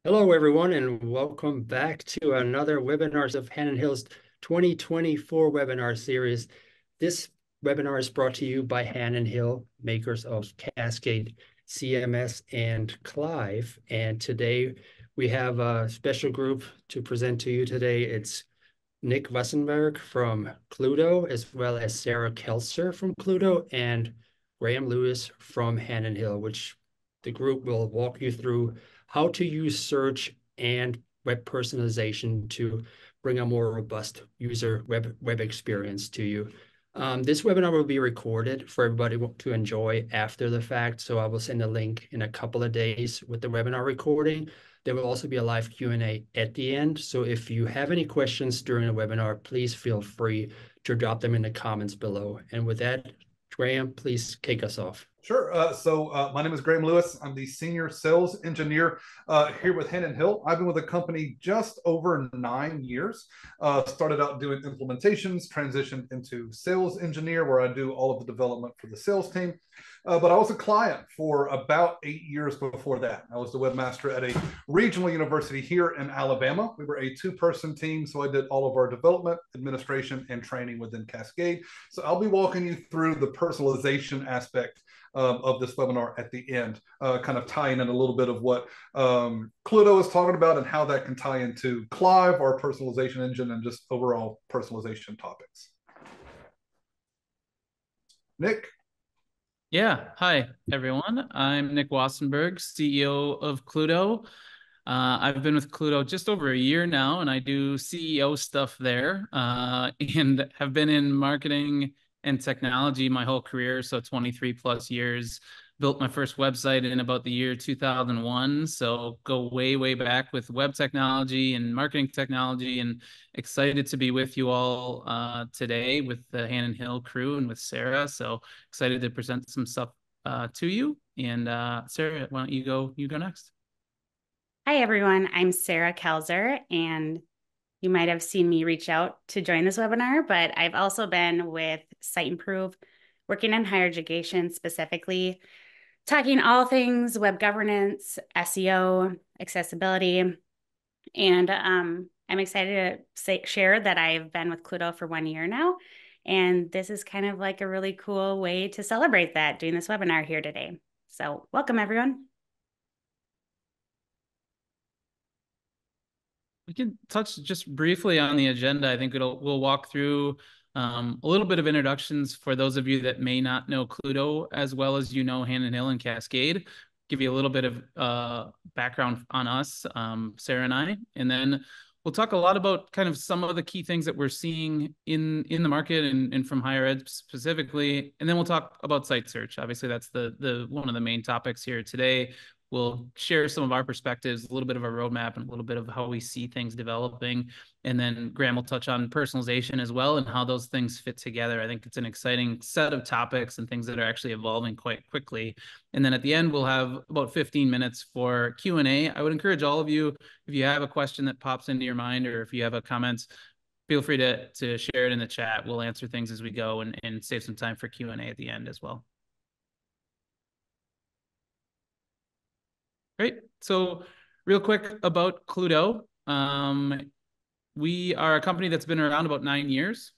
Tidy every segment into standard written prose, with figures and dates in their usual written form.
Hello, everyone, and welcome back to another webinars of Hannon Hill's 2024 webinar series. This webinar is brought to you by Hannon Hill, makers of Cascade, CMS, and Clive. And today we have a special group to present to you today. It's Nick Wessenberg from Cluedo, as well as Sarah Kelser from Cluedo, and Graham Lewis from Hannon Hill, which the group will walk you through how to use search and web personalization to bring a more robust user web experience to you. This webinar will be recorded for everybody to enjoy after the fact, so I will send a link in a couple of days with the webinar recording. There will also be a live Q&A at the end. So if you have any questions during the webinar, please feel free to drop them in the comments below. And with that, Graham, please kick us off. Sure. My name is Graham Lewis. I'm the senior sales engineer here with Hannon Hill. I've been with the company just over 9 years. Started out doing implementations, transitioned into sales engineer, where I do all of the development for the sales team. But I was a client for about 8 years before that. I was the webmaster at a regional university here in Alabama. We were a two-person team, so I did all of our development, administration, and training within Cascade. So I'll be walking you through the personalization aspect of this webinar at the end, kind of tying in a little bit of what Cluedo is talking about and how that can tie into Clive, our personalization engine, and just overall personalization topics. Nick? Yeah, hi everyone. I'm Nick Wassenberg, CEO of Cluedo. I've been with Cluedo just over a year now, and I do CEO stuff there, and have been in marketing and technology my whole career, so 23 plus years. Built my first website in about the year 2001, so go way, way back with web technology and marketing technology, and excited to be with you all today with the Hannon Hill crew and with Sarah. So excited to present some stuff to you. And Sarah, why don't you go next? Hi, everyone. I'm Sarah Kelser, and you might have seen me reach out to join this webinar, but I've also been with Site Improve, working in higher education, specifically talking all things web governance, SEO, accessibility. And I'm excited to share that I've been with Cluedo for 1 year now. And this is kind of like a really cool way to celebrate that, doing this webinar here today. So welcome, everyone. We can touch just briefly on the agenda. I think we'll walk through a little bit of introductions for those of you that may not know Cluedo as well as you know Hannon Hill and Cascade. Give you a little bit of background on us, Sarah and I, and then we'll talk a lot about kind of some of the key things that we're seeing in the market and from higher ed specifically, and then we'll talk about site search. Obviously, that's the one of the main topics here today. We'll share some of our perspectives, a little bit of a roadmap, and a little bit of how we see things developing. And then Graham will touch on personalization as well and how those things fit together. I think it's an exciting set of topics and things that are actually evolving quite quickly. And then at the end, we'll have about 15 minutes for Q&A. I would encourage all of you, if you have a question that pops into your mind or if you have a comment, feel free to share it in the chat. We'll answer things as we go and save some time for Q&A at the end as well. Great. So real quick about Cluedo. We are a company that's been around about 9 years.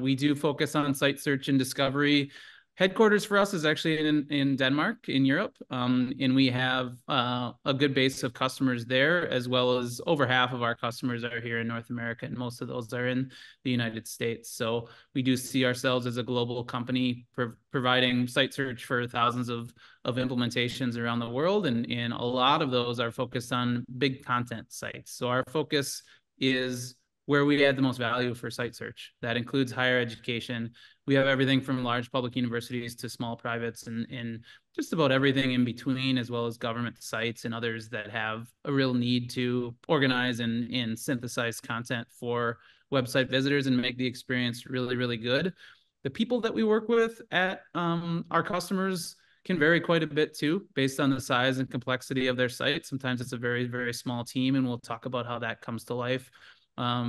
We do focus on site search and discovery. Headquarters for us is actually in Denmark, in Europe. And we have a good base of customers there, as well as over half of our customers are here in North America, and most of those are in the United States. So we do see ourselves as a global company providing site search for thousands of implementations around the world. And a lot of those are focused on big content sites. So our focus is where we add the most value for site search. That includes higher education. We have everything from large public universities to small privates and just about everything in between, as well as government sites and others that have a real need to organize and synthesize content for website visitors and make the experience really, really good. The people that we work with at our customers can vary quite a bit too, based on the size and complexity of their site. Sometimes it's a very, very small team, and we'll talk about how that comes to life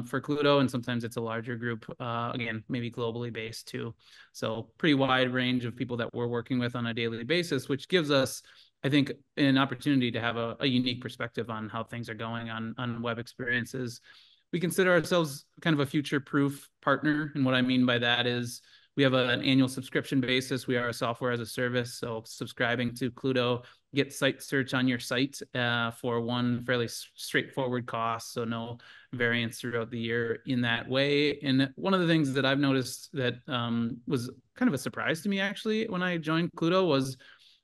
for Cluedo, and sometimes it's a larger group, again, maybe globally based too. So pretty wide range of people that we're working with on a daily basis, which gives us I think, an opportunity to have a unique perspective on how things are going on web experiences. We consider ourselves kind of a future-proof partner. And what I mean by that is we have an annual subscription basis. We are a software as a service. So subscribing to Cluedo, get site search on your site for one fairly straightforward cost. So no variance throughout the year in that way. And one of the things that I've noticed that was kind of a surprise to me actually when I joined Cluedo was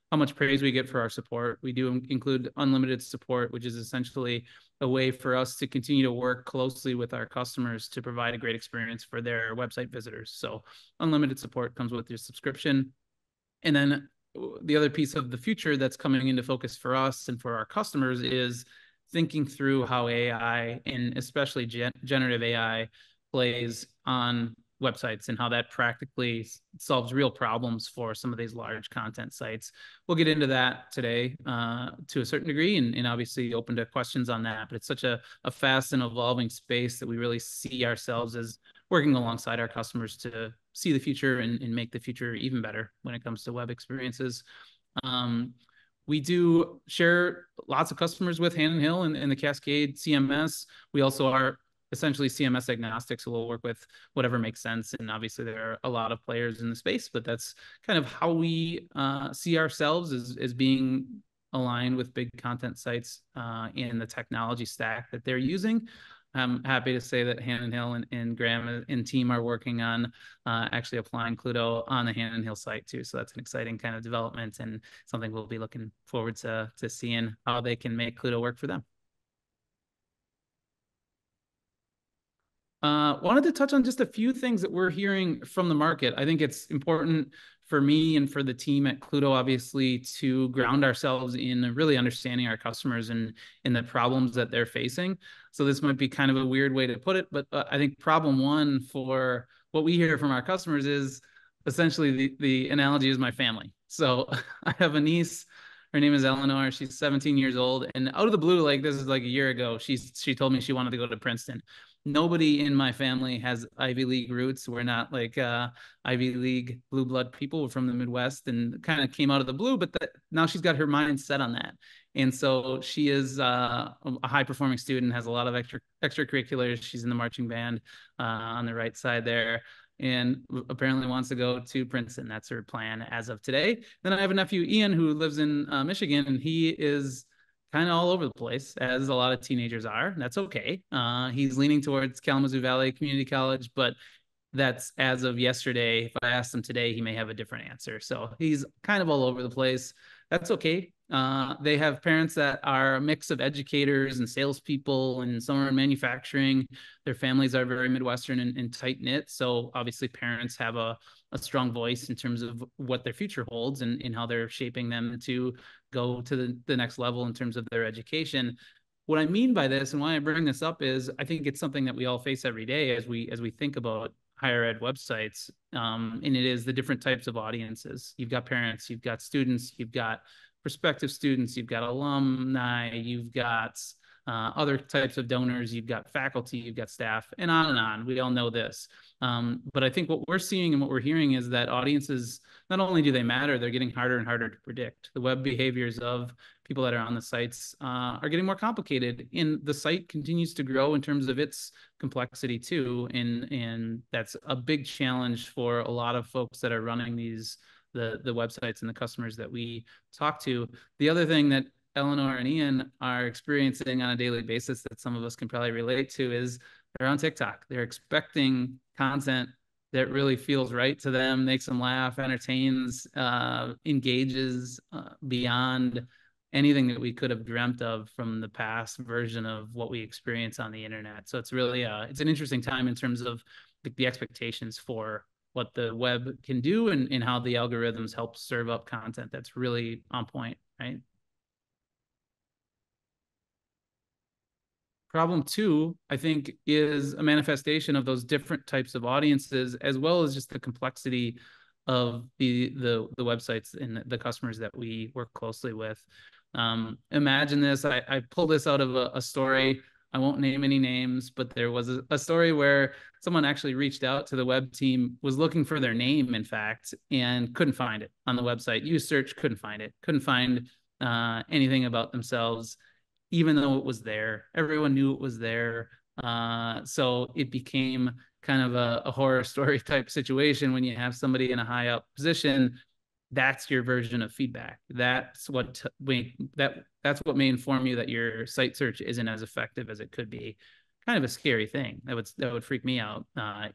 how much praise we get for our support. We do include unlimited support, which is essentially a way for us to continue to work closely with our customers to provide a great experience for their website visitors. So unlimited support comes with your subscription. And then the other piece of the future that's coming into focus for us and for our customers is thinking through how AI, and especially generative AI, plays on websites and how that practically solves real problems for some of these large content sites. We'll get into that today to a certain degree, and obviously open to questions on that. But it's such a fast and evolving space that we really see ourselves as working alongside our customers to see the future and make the future even better when it comes to web experiences. We do share lots of customers with Hannon Hill and the Cascade CMS. We also are essentially CMS agnostic, so we'll work with whatever makes sense. And obviously there are a lot of players in the space, but that's kind of how we see ourselves as being aligned with big content sites in the technology stack that they're using. I'm happy to say that Hannon Hill and Graham and team are working on actually applying Cluedo on the Hannon Hill site too. So that's an exciting kind of development and something we'll be looking forward to seeing how they can make Cluedo work for them. Wanted to touch on just a few things that we're hearing from the market. I think it's important for me and for the team at Cluedo, obviously, to ground ourselves in really understanding our customers and the problems that they're facing. So this might be kind of a weird way to put it, but I think problem one for what we hear from our customers is essentially the analogy is my family. So I have a niece. Her name is Eleanor. She's 17 years old. And out of the blue, like this is like a year ago, she told me she wanted to go to Princeton. Nobody in my family has Ivy League roots. We're not like Ivy League blue blood people. We're from the Midwest and kind of came out of the blue, but now she's got her mind set on that. And so she is a high performing student, has a lot of extracurriculars. She's in the marching band on the right side there, and apparently wants to go to Princeton. That's her plan as of today. Then I have a nephew, Ian, who lives in Michigan, and he is kind of all over the place, as a lot of teenagers are. That's okay. He's leaning towards Kalamazoo Valley Community College, but that's as of yesterday. If I asked him today, he may have a different answer. So he's kind of all over the place. That's okay. They have parents that are a mix of educators and salespeople, and some are in manufacturing. Their families are very Midwestern and tight-knit. So obviously parents have a strong voice in terms of what their future holds and how they're shaping them to go to the next level in terms of their education. What I mean by this and why I bring this up is I think it's something that we all face every day as we think about higher ed websites. And it is the different types of audiences. You've got parents, you've got students, you've got prospective students, you've got alumni, you've got other types of donors, you've got faculty, you've got staff, and on and on. We all know this. But I think what we're seeing and what we're hearing is that audiences, not only do they matter, they're getting harder and harder to predict. The web behaviors of people that are on the sites are getting more complicated, and the site continues to grow in terms of its complexity too. And that's a big challenge for a lot of folks that are running the websites and the customers that we talk to. The other thing that Eleanor and Ian are experiencing on a daily basis that some of us can probably relate to is they're on TikTok. They're expecting content that really feels right to them, makes them laugh, entertains, engages beyond anything that we could have dreamt of from the past version of what we experience on the internet. So it's really it's an interesting time in terms of the expectations for what the web can do and how the algorithms help serve up content that's really on point, right? Problem two, I think, is a manifestation of those different types of audiences, as well as just the complexity of the websites and the customers that we work closely with. Imagine this. I pulled this out of a story. I won't name any names, but there was a story where someone actually reached out to the web team, was looking for their name, in fact, and couldn't find it on the website. Used search, couldn't find it. Couldn't find anything about themselves, even though it was there. Everyone knew it was there. So it became kind of a horror story type situation when you have somebody in a high up position. That's your version of feedback. That's what that's what may inform you that your site search isn't as effective as it could be. Kind of a scary thing. That would freak me out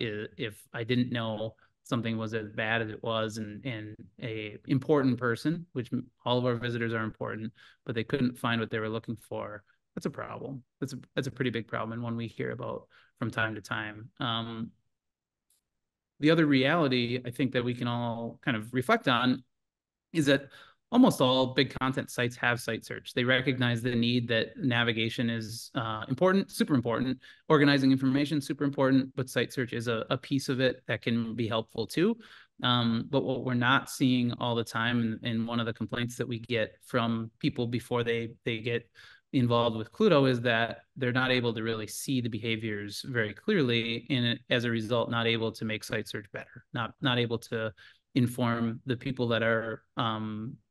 if I didn't know something was as bad as it was, and a important person, which all of our visitors are important, but they couldn't find what they were looking for. That's a problem. That's a pretty big problem, and one we hear about from time to time. The other reality I think that we can all kind of reflect on is that almost all big content sites have site search. They recognize the need that navigation is important, super important. Organizing information, super important, but site search is a piece of it that can be helpful too. But what we're not seeing all the time, and one of the complaints that we get from people before they get involved with Cluedo, is that they're not able to really see the behaviors very clearly, and as a result, not able to make site search better, not able to inform the people that are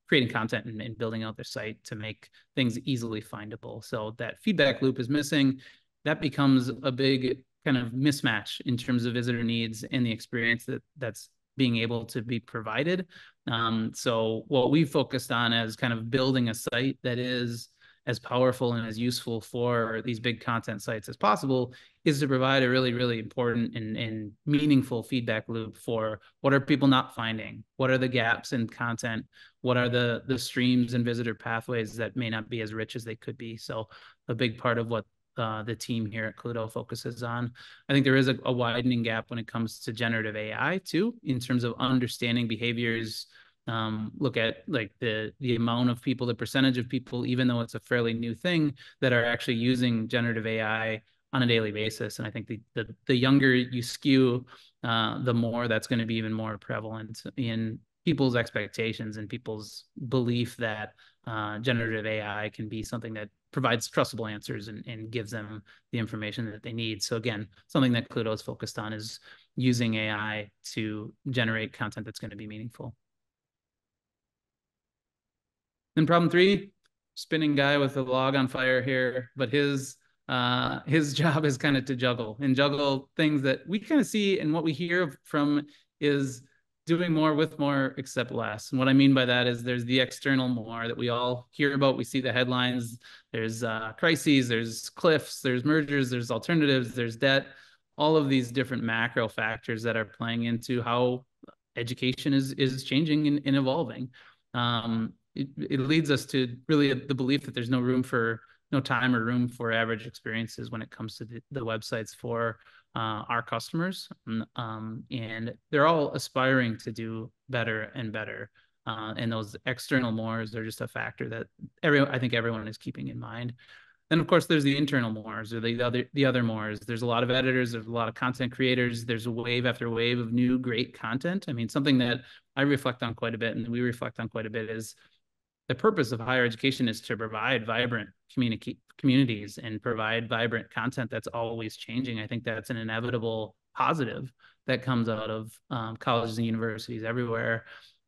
creating content and building out their site to make things easily findable. So that feedback loop is missing. That becomes a big kind of mismatch in terms of visitor needs and the experience that's being able to be provided. So what we focused on as kind of building a site that is as powerful and as useful for these big content sites as possible is to provide a really, really important and meaningful feedback loop for what are people not finding? What are the gaps in content? What are the streams and visitor pathways that may not be as rich as they could be? So a big part of what the team here at Cluedo focuses on. I think there is a widening gap when it comes to generative AI too, in terms of understanding behaviors. Look at like the amount of people, the percentage of people, even though it's a fairly new thing, that are actually using generative AI on a daily basis. And I think the younger you skew, the more that's going to be even more prevalent in people's expectations and people's belief that generative AI can be something that provides trustable answers and gives them the information that they need. So again, something that Cluedo is focused on is using AI to generate content that's going to be meaningful. Then problem 3, spinning guy with a log on fire here, but his job is kind of to juggle things that we kind of see, and what we hear from is doing more with more except less. And what I mean by that is there's the external more that we all hear about. We see the headlines. There's crises, there's cliffs, there's mergers, there's alternatives, there's debt, all of these different macro factors that are playing into how education is changing and evolving. It leads us to really the belief that there's no time or room for average experiences when it comes to the websites for our customers. And they're all aspiring to do better and better. And those external mores are just a factor that I think everyone is keeping in mind. Then of course there's the internal mores, or the other mores. There's a lot of editors, there's a lot of content creators, there's a wave after wave of new great content. I mean, something that I reflect on quite a bit, and we reflect on quite a bit, is the purpose of higher education is to provide vibrant communities and provide vibrant content that's always changing. I think that's an inevitable positive that comes out of colleges and universities everywhere.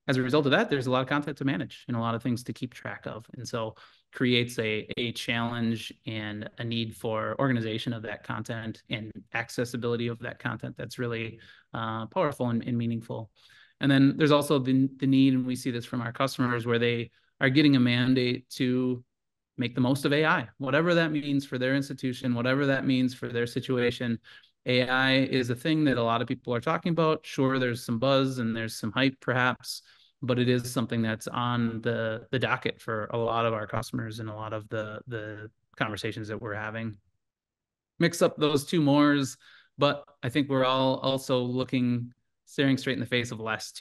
As a result of that, there's a lot of content to manage and a lot of things to keep track of. And so creates a challenge and a need for organization of that content and accessibility of that content that's really powerful and meaningful. And then there's also the need, and we see this from our customers, where they are getting a mandate to make the most of AI, whatever that means for their institution, whatever that means for their situation. AI is a thing that a lot of people are talking about. Sure, there's some buzz and there's some hype perhaps, but it is something that's on the docket for a lot of our customers and a lot of the conversations that we're having. Mix up those two mores, but I think we're all also staring straight in the face of less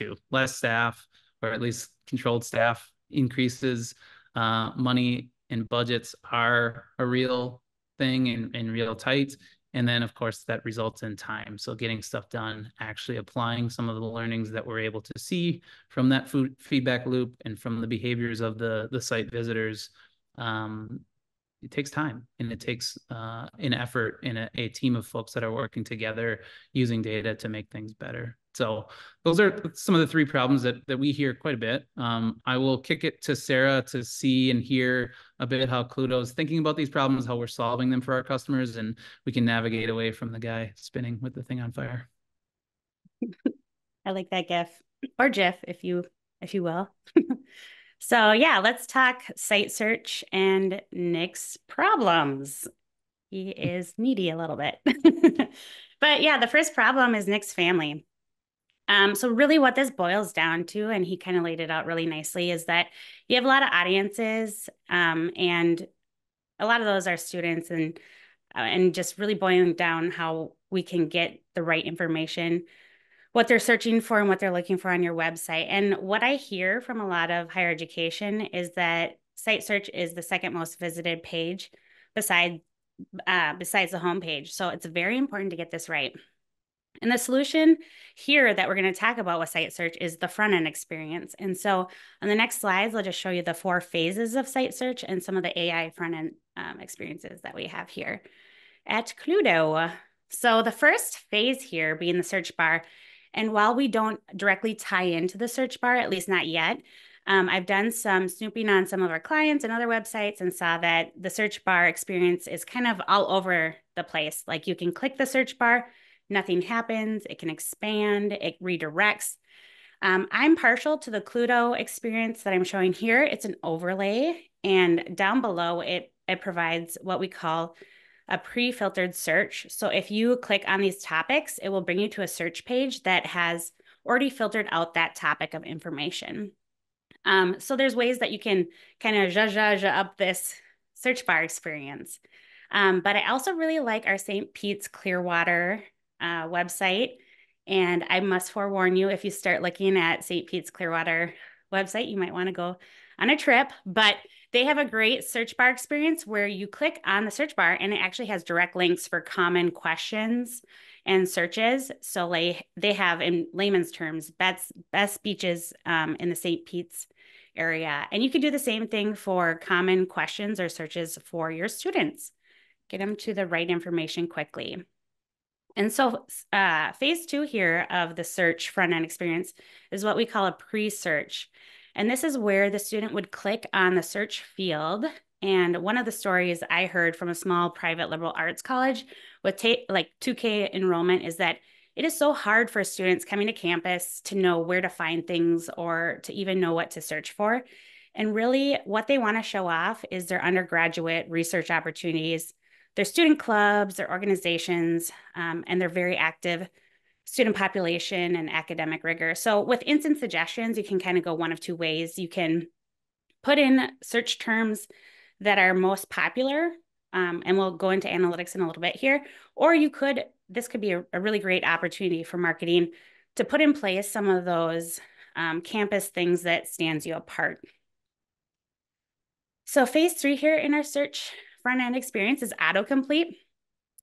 staff, or at least controlled staff increases. Money and budgets are a real thing and real tight. And then, of course, that results in time. So getting stuff done, actually applying some of the learnings that we're able to see from that feedback loop and from the behaviors of the site visitors, it takes time, and it takes an effort and a team of folks that are working together using data to make things better. So those are some of the three problems that we hear quite a bit. I will kick it to Sarah to see and hear a bit how Cluedo is thinking about these problems, how we're solving them for our customers, and we can navigate away from the guy spinning with the thing on fire. I like that GIF or GIF, if you will. So yeah, let's talk site search and Nick's problems. He is needy a little bit. But yeah, the first problem is Nick's family. So really what this boils down to, and he kind of laid it out really nicely, is that you have a lot of audiences, and a lot of those are students, and just really boiling down how we can get the right information, what they're searching for and what they're looking for on your website. And what I hear from a lot of higher education is that site search is the second most visited page besides the homepage. So it's very important to get this right. And the solution here that we're going to talk about with site search is the front end experience. And so on the next slides, I'll just show you the 4 phases of site search and some of the AI front end experiences that we have here at Cluedo. So the first phase here being the search bar. And while we don't directly tie into the search bar, at least not yet, I've done some snooping on some of our clients and other websites and saw that the search bar experience is kind of all over the place. Like you can click the search bar, nothing happens, it can expand, it redirects. I'm partial to the Cluedo experience that I'm showing here. It's an overlay, and down below it provides what we call a pre-filtered search. So if you click on these topics, it will bring you to a search page that has already filtered out that topic of information. So there's ways that you can kind of zhuzh up this search bar experience. But I also really like our St. Pete's Clearwater website. And I must forewarn you, if you start looking at St. Pete's Clearwater website, you might want to go on a trip. But they have a great search bar experience where you click on the search bar and it actually has direct links for common questions and searches. So they have, in layman's terms, best beaches in the St. Pete's area. And you could do the same thing for common questions or searches for your students. Get them to the right information quickly. And so phase 2 here of the search front-end experience is what we call a pre-search. And this is where the student would click on the search field. And one of the stories I heard from a small private liberal arts college with like 2K enrollment is that it is so hard for students coming to campus to know where to find things or to even know what to search for. And really what they want to show off is their undergraduate research opportunities, their student clubs, their organizations, and their very active student population and academic rigor. So with instant suggestions, you can kind of go one of 2 ways. You can put in search terms that are most popular, and we'll go into analytics in a little bit here, or this could be a really great opportunity for marketing to put in place some of those campus things that stands you apart. So phase 3 here in our search front-end experience is autocomplete.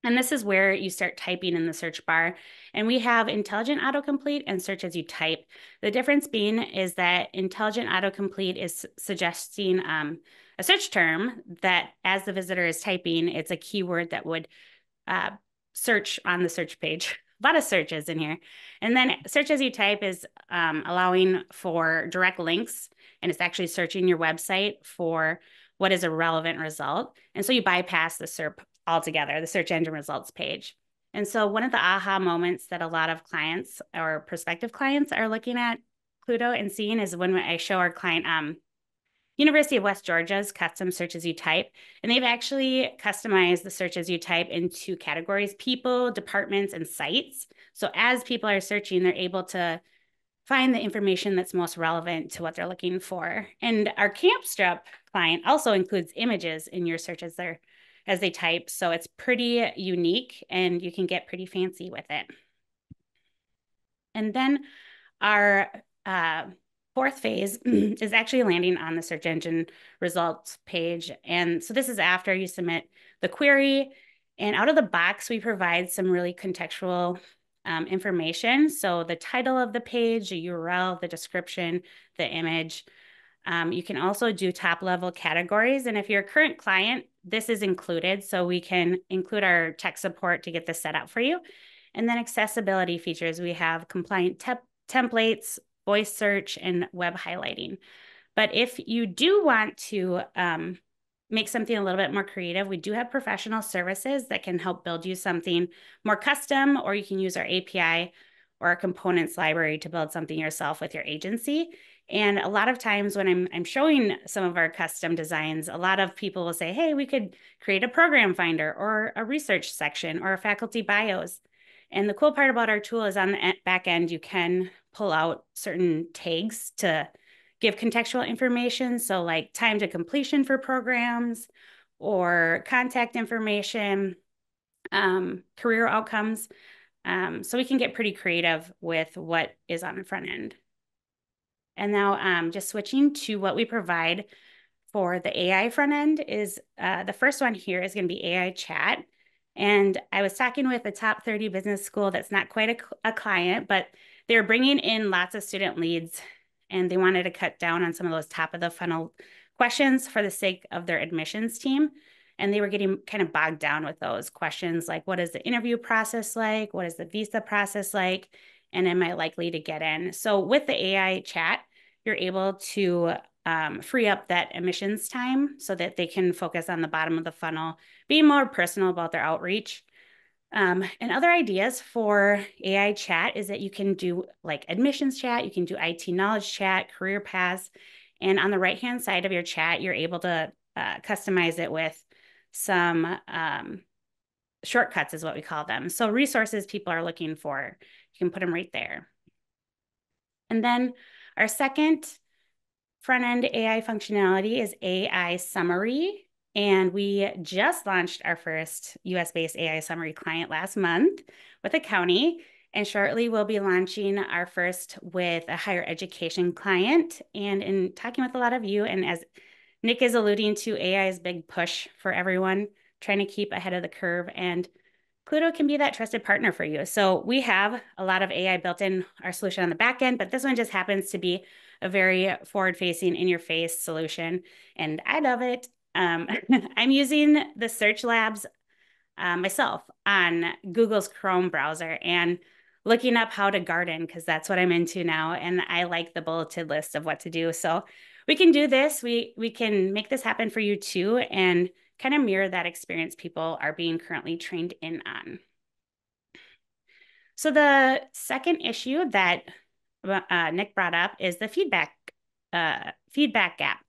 And this is where you start typing in the search bar. And we have intelligent autocomplete and search as you type. The difference being is that intelligent autocomplete is suggesting a search term that as the visitor is typing, it's a keyword that would search on the search page. A lot of searches in here. And then search as you type is allowing for direct links, and it's actually searching your website for what is a relevant result. And so you bypass the SERP altogether, the search engine results page. And so one of the aha moments that a lot of clients or prospective clients are looking at Cluedo and seeing is when I show our client University of West Georgia's custom search as you type, and they've actually customized the search as you type into categories: people, departments, and sites. So as people are searching, they're able to find the information that's most relevant to what they're looking for. And our CampStrip client also includes images in your search as they type. So it's pretty unique and you can get pretty fancy with it. And then our 4th phase is actually landing on the search engine results page. And so this is after you submit the query, and out of the box, we provide some really contextual information. So the title of the page, the URL, the description, the image. You can also do top level categories. And if you're a current client, this is included. So we can include our tech support to get this set up for you. And then accessibility features, we have compliant templates, voice search, and web highlighting. But if you do want to make something a little bit more creative, we do have professional services that can help build you something more custom, or you can use our API or our components library to build something yourself with your agency. And a lot of times when I'm showing some of our custom designs, a lot of people will say, hey, we could create a program finder or a research section or a faculty bios. And the cool part about our tool is on the back end, you can pull out certain tags to give contextual information. So like time to completion for programs or contact information, career outcomes. So we can get pretty creative with what is on the front end. And now just switching to what we provide for the AI front end is the first one here is going to be AI chat. And I was talking with a top 30 business school that's not quite a client, but they're bringing in lots of student leads, and they wanted to cut down on some of those top of the funnel questions for the sake of their admissions team. And they were getting kind of bogged down with those questions like, what is the interview process like? What is the visa process like? And am I likely to get in? So with the AI chat, you're able to free up that admissions time so that they can focus on the bottom of the funnel, being more personal about their outreach. And other ideas for AI chat is that you can do like admissions chat, you can do IT knowledge chat, career paths, and on the right-hand side of your chat, you're able to customize it with some shortcuts is what we call them. So resources people are looking for, you can put them right there. And then our second front-end AI functionality is AI summary. And we just launched our first US-based AI summary client last month with a county. And shortly we'll be launching our first with a higher education client. And in talking with a lot of you, and as Nick is alluding to, AI's big push for everyone, trying to keep ahead of the curve. And Cluedo can be that trusted partner for you. So we have a lot of AI built in our solution on the back end, but this one just happens to be a very forward-facing, in-your-face solution, and I love it. I'm using the Search Labs myself on Google's Chrome browser and looking up how to garden because that's what I'm into now, and I like the bulleted list of what to do. So we can do this. We can make this happen for you too, and kind of mirror that experience people are being currently trained in on. So the second issue that Nick brought up is the feedback gap.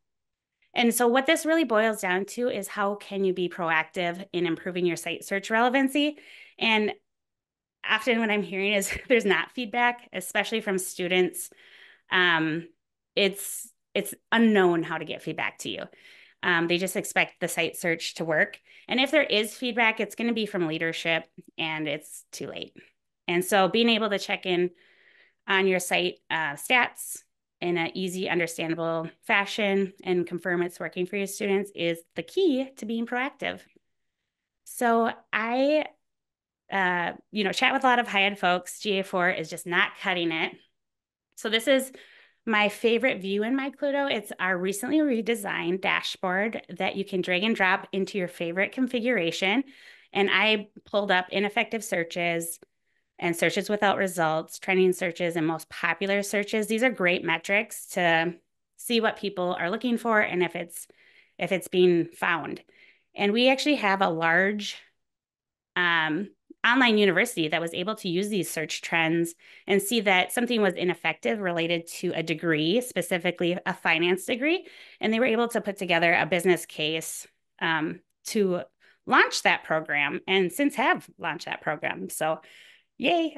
And so what this really boils down to is how can you be proactive in improving your site search relevancy? And often what I'm hearing is there's not feedback, especially from students. It's unknown how to get feedback to you. They just expect the site search to work. And if there is feedback, it's going to be from leadership, and it's too late. And so being able to check in on your site stats in an easy, understandable fashion and confirm it's working for your students is the key to being proactive. So I, chat with a lot of high-end folks. GA4 is just not cutting it. So this is my favorite view in my Cluedo. It's our recently redesigned dashboard that you can drag and drop into your favorite configuration. And I pulled up ineffective searches and searches without results, trending searches, and most popular searches. These are great metrics to see what people are looking for and if it's being found. And we actually have a large online university that was able to use these search trends and see that something was ineffective related to a degree, specifically a finance degree. And they were able to put together a business case to launch that program, and since have launched that program. So yay.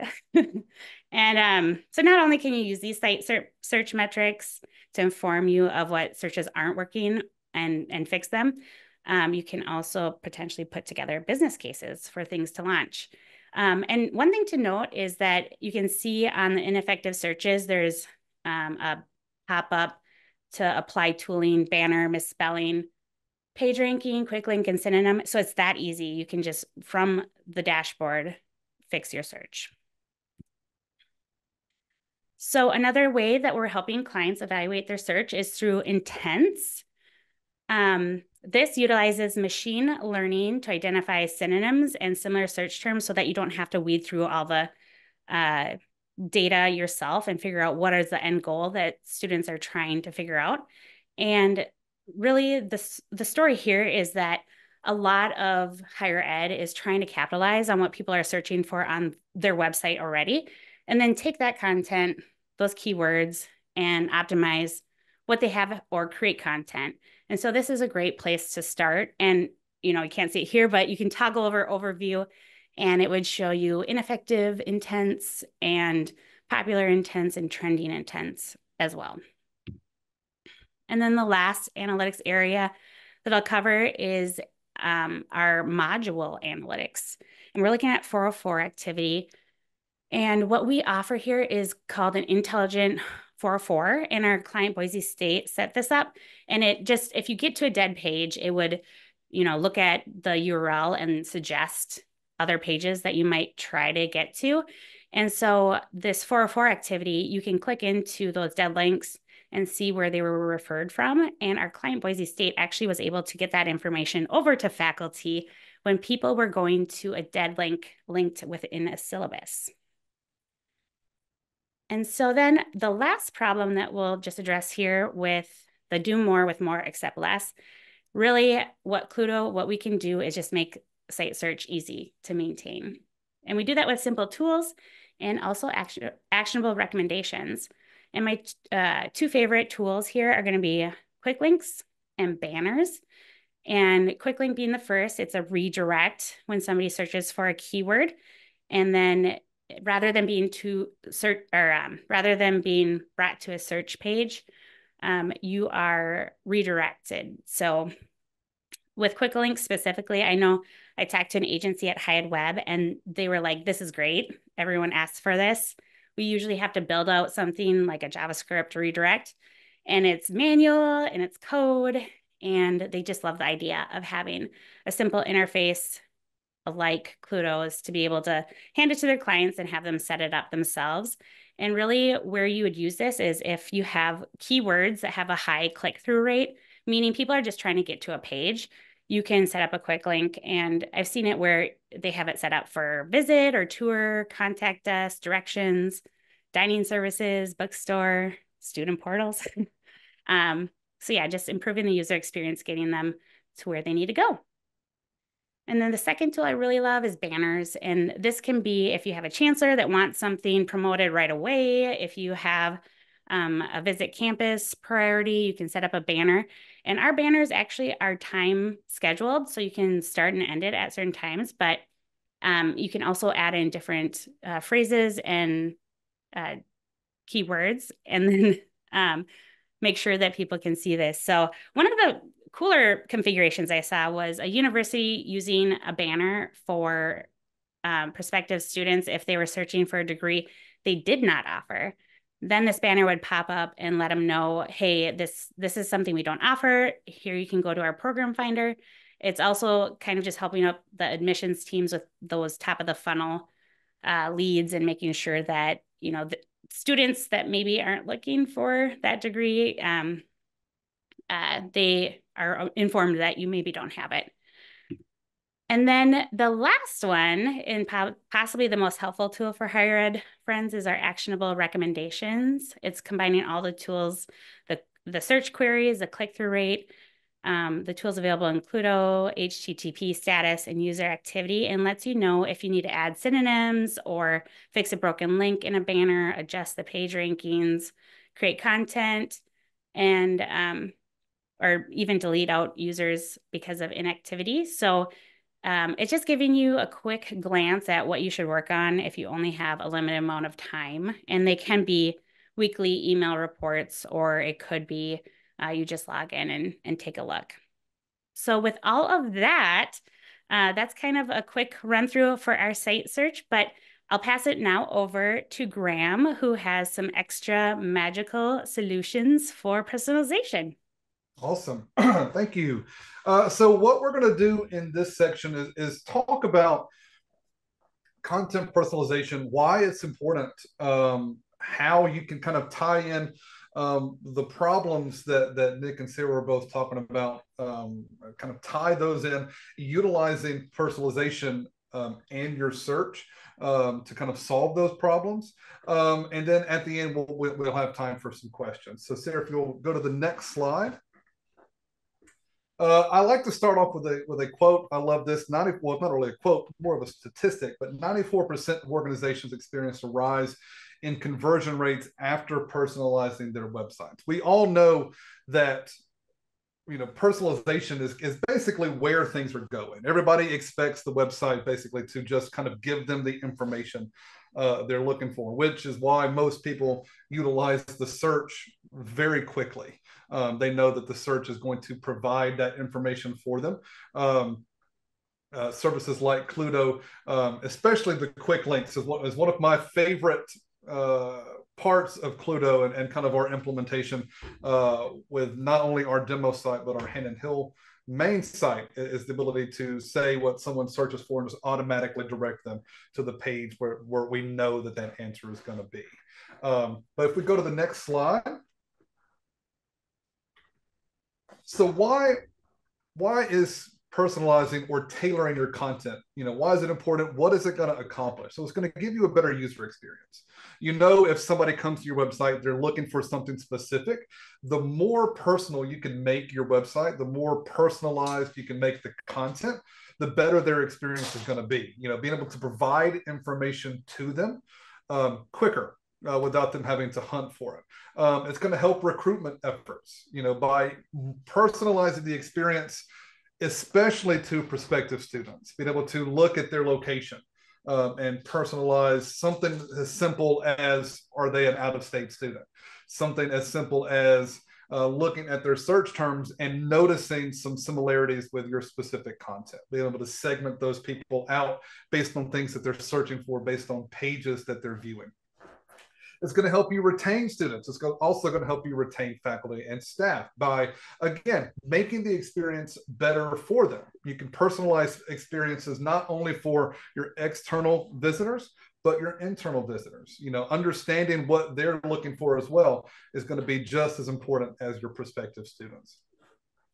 And so not only can you use these site search metrics to inform you of what searches aren't working and fix them, you can also potentially put together business cases for things to launch. And one thing to note is that you can see on the ineffective searches, there's a pop-up to apply tooling, banner, misspelling, page ranking, quick link, and synonym. So it's that easy. You can just, from the dashboard, fix your search. So another way that we're helping clients evaluate their search is through intents. This utilizes machine learning to identify synonyms and similar search terms so that you don't have to weed through all the data yourself and figure out what is the end goal that students are trying to figure out. And really, the story here is that a lot of higher ed is trying to capitalize on what people are searching for on their website already, and then take that content, those keywords, and optimize what they have or create content. And so this is a great place to start. And, you can't see it here, but you can toggle over overview and it would show you ineffective intents and popular intents and trending intents as well. And then the last analytics area that I'll cover is our module analytics. And we're looking at 404 activity. And what we offer here is called an intelligent 404, and our client Boise State set this up. And it just, if you get to a dead page, it would, look at the URL and suggest other pages that you might try to get to. And so this 404 activity, you can click into those dead links and see where they were referred from. And our client Boise State actually was able to get that information over to faculty when people were going to a dead link linked within a syllabus. And so then the last problem that we'll just address here with the do more with more except less, really what we can do is just make site search easy to maintain. And we do that with simple tools and also actionable recommendations. And my two favorite tools here are going to be quick links and banners. And quick link being the first, it's a redirect when somebody searches for a keyword. And then rather than being brought to a search page, you are redirected. So with quick links specifically, I know I talked to an agency at Hyatt Web and they were like, this is great. Everyone asks for this. We usually have to build out something like a JavaScript redirect, and it's manual and it's code. And they just love the idea of having a simple interface like Cluedo's to be able to hand it to their clients and have them set it up themselves. And really where you would use this is if you have keywords that have a high click-through rate, meaning people are just trying to get to a page, you can set up a quick link. And I've seen it where they have it set up for visit or tour, contact us, directions, dining services, bookstore, student portals. So yeah, just improving the user experience, getting them to where they need to go. And then the second tool I really love is banners. And this can be if you have a chancellor that wants something promoted right away. If you have a visit campus priority, you can set up a banner. And our banners actually are time scheduled, so you can start and end it at certain times. But you can also add in different phrases and keywords, and then make sure that people can see this. So one of the cooler configurations I saw was a university using a banner for prospective students if they were searching for a degree they did not offer. Then this banner would pop up and let them know, hey, this is something we don't offer. Here you can go to our program finder. It's also kind of just helping up the admissions teams with those top of the funnel leads and making sure that, the students that maybe aren't looking for that degree, they are informed that you maybe don't have it. And then the last one, and possibly the most helpful tool for higher ed friends, is our actionable recommendations. It's combining all the tools, the search queries, the click-through rate, the tools available in Cluedo, HTTP status, and user activity, and lets you know if you need to add synonyms or fix a broken link in a banner, adjust the page rankings, create content, and or even delete out users because of inactivity. So it's just giving you a quick glance at what you should work on if you only have a limited amount of time. And they can be weekly email reports, or it could be you just log in and take a look. So with all of that, that's kind of a quick run through for our site search, but I'll pass it now over to Graham, who has some extra magical solutions for personalization. Awesome. Thank you. So what we're going to do in this section is talk about content personalization, why it's important, how you can kind of tie in the problems that Nick and Sarah were both talking about, kind of tie those in, utilizing personalization and your search to kind of solve those problems. And then at the end, we'll have time for some questions. So Sarah, if you'll go to the next slide. I like to start off with a quote. I love this. Well, not really a quote, more of a statistic, but 94% of organizations experience a rise in conversion rates after personalizing their websites. We all know that personalization is basically where things are going. Everybody expects the website basically to just kind of give them the information they're looking for, which is why most people utilize the search very quickly. They know that the search is going to provide that information for them. Services like Cluedo, especially the quick links, is one of my favorite parts of Cluedo and kind of our implementation with not only our demo site, but our Hannon Hill main site, is the ability to say what someone searches for and just automatically direct them to the page where we know that answer is going to be. But if we go to the next slide. So why is personalizing or tailoring your content, why is it important? What is it going to accomplish? So it's going to give you a better user experience. If somebody comes to your website, they're looking for something specific. The more personal you can make your website, the more personalized you can make the content, the better their experience is going to be. Being able to provide information to them quicker, without them having to hunt for it. It's going to help recruitment efforts, by personalizing the experience, especially to prospective students, being able to look at their location and personalize something as simple as, are they an out-of-state student? Something as simple as looking at their search terms and noticing some similarities with your specific content, being able to segment those people out based on things that they're searching for, based on pages that they're viewing. It's going to help you retain students. It's also going to help you retain faculty and staff by, again, making the experience better for them. You can personalize experiences not only for your external visitors, but your internal visitors. Understanding what they're looking for as well is going to be just as important as your prospective students.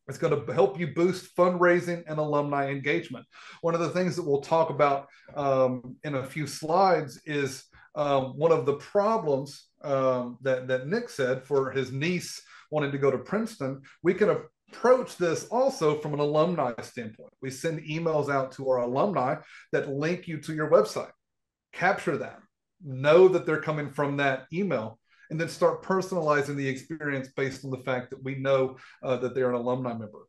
It's going to help you boost fundraising and alumni engagement. One of the things that we'll talk about in a few slides is one of the problems that Nick said for his niece wanting to go to Princeton. We can approach this also from an alumni standpoint. We send emails out to our alumni that link you to your website. Capture that. Know that they're coming from that email, and then start personalizing the experience based on the fact that we know that they're an alumni member.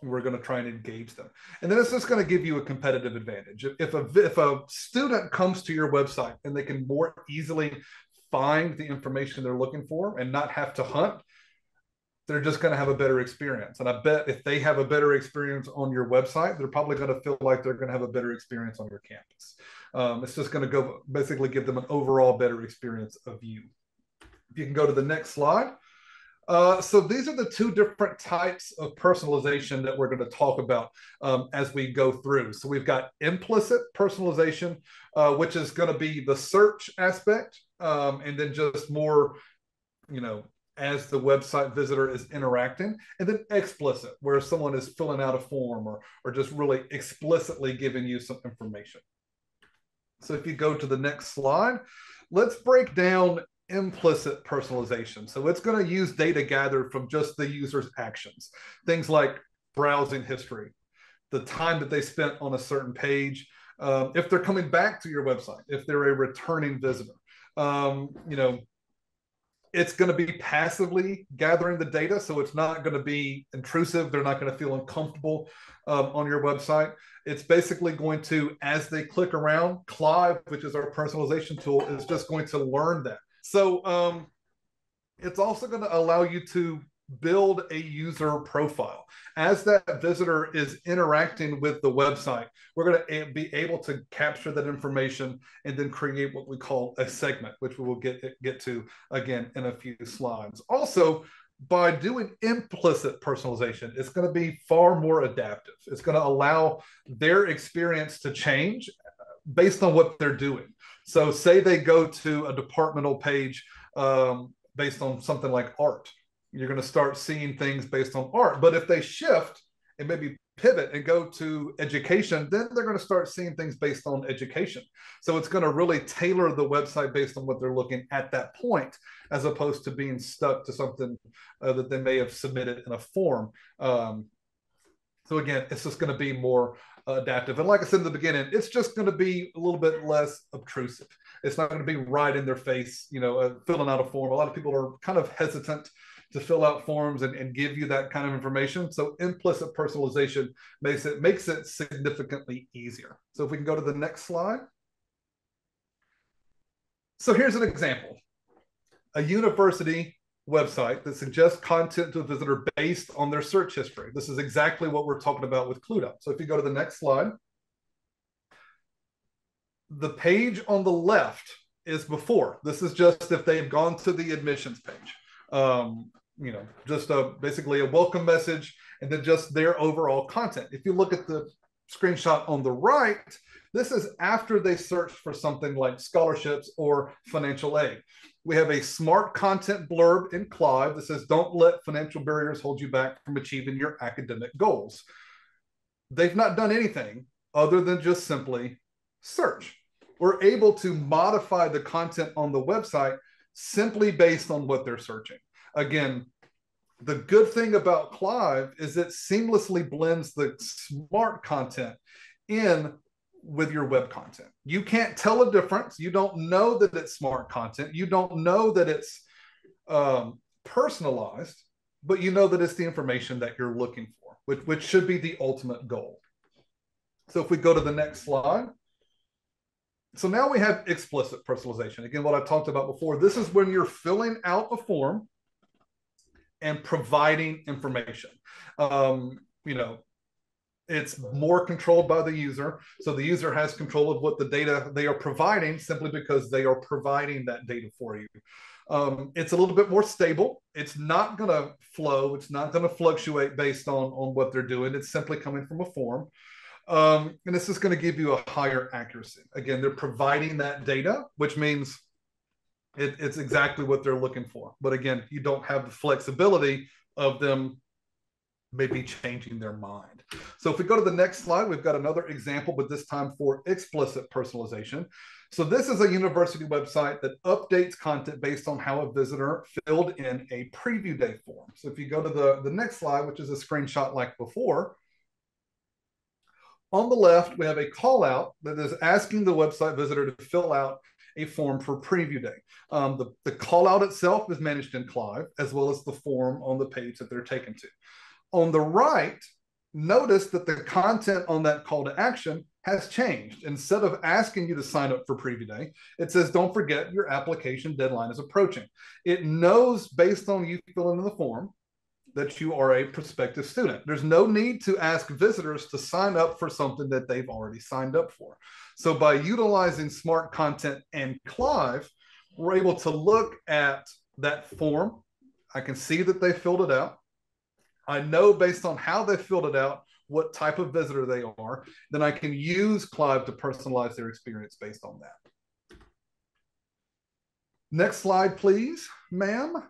We're going to try and engage them. And then it's just going to give you a competitive advantage. If a student comes to your website and they can more easily find the information they're looking for and not have to hunt, they're just going to have a better experience. And I bet if they have a better experience on your website, they're probably going to feel like they're going to have a better experience on your campus. It's just going to basically give them an overall better experience of you. If you can go to the next slide. So these are the two different types of personalization that we're going to talk about as we go through. So we've got implicit personalization, which is going to be the search aspect, and then just more, as the website visitor is interacting, and then explicit, where someone is filling out a form or just really explicitly giving you some information. So if you go to the next slide, let's break down implicit personalization. So it's going to use data gathered from just the user's actions. Things like browsing history, the time that they spent on a certain page, if they're coming back to your website, if they're a returning visitor. It's going to be passively gathering the data, so it's not going to be intrusive. They're not going to feel uncomfortable on your website. It's basically going to, as they click around, Clive, which is our personalization tool, is just going to learn that. So it's also going to allow you to build a user profile. As that visitor is interacting with the website, we're going to be able to capture that information and then create what we call a segment, which we will get to again in a few slides. Also, by doing implicit personalization, it's going to be far more adaptive. It's going to allow their experience to change based on what they're doing. So say they go to a departmental page based on something like art. You're going to start seeing things based on art. But if they shift and maybe pivot and go to education, then they're going to start seeing things based on education. So it's going to really tailor the website based on what they're looking at that point, as opposed to being stuck to something that they may have submitted in a form. So again, it's just going to be more adaptive. And like I said in the beginning, it's just going to be a little bit less obtrusive. It's not going to be right in their face, filling out a form. A lot of people are kind of hesitant to fill out forms and give you that kind of information. So implicit personalization makes it significantly easier. So if we can go to the next slide. So here's an example. A university website that suggests content to a visitor based on their search history. This is exactly what we're talking about with Clued Up. So if you go to the next slide, the page on the left is before. This is just if they've gone to the admissions page. Just basically a welcome message and then just their overall content. If you look at the screenshot on the right, this is after they searched for something like scholarships or financial aid. We have a smart content blurb in Clive that says, don't let financial barriers hold you back from achieving your academic goals. They've not done anything other than just simply search. We're able to modify the content on the website simply based on what they're searching. Again, the good thing about Clive is it seamlessly blends the smart content in with your web content. You can't tell a difference. You don't know that it's smart content. You don't know that it's personalized, but you know that it's the information that you're looking for, which should be the ultimate goal. So if we go to the next slide. So now we have explicit personalization. Again, what I talked about before, this is when you're filling out a form and providing information. It's more controlled by the user. So the user has control of what the data they are providing simply because they are providing that data for you. It's a little bit more stable. It's not going to flow. It's not going to fluctuate based on what they're doing. It's simply coming from a form. And it's just going to give you a higher accuracy. Again, they're providing that data, which means it's exactly what they're looking for. But again, you don't have the flexibility of them maybe changing their mind. So if we go to the next slide, we've got another example, but this time for explicit personalization. So this is a university website that updates content based on how a visitor filled in a preview day form. So if you go to the next slide, which is a screenshot like before, on the left, we have a call out that is asking the website visitor to fill out a form for preview day. The call out itself is managed in Clive, as well as the form on the page that they're taken to. On the right, notice that the content on that call to action has changed. Instead of asking you to sign up for preview day, it says, don't forget your application deadline is approaching. It knows based on you filling in the form that you are a prospective student. There's no need to ask visitors to sign up for something that they've already signed up for. So by utilizing smart content and Clive, we're able to look at that form. I can see that they filled it out. I know based on how they filled it out, what type of visitor they are. Then I can use Clive to personalize their experience based on that. Next slide, please, ma'am.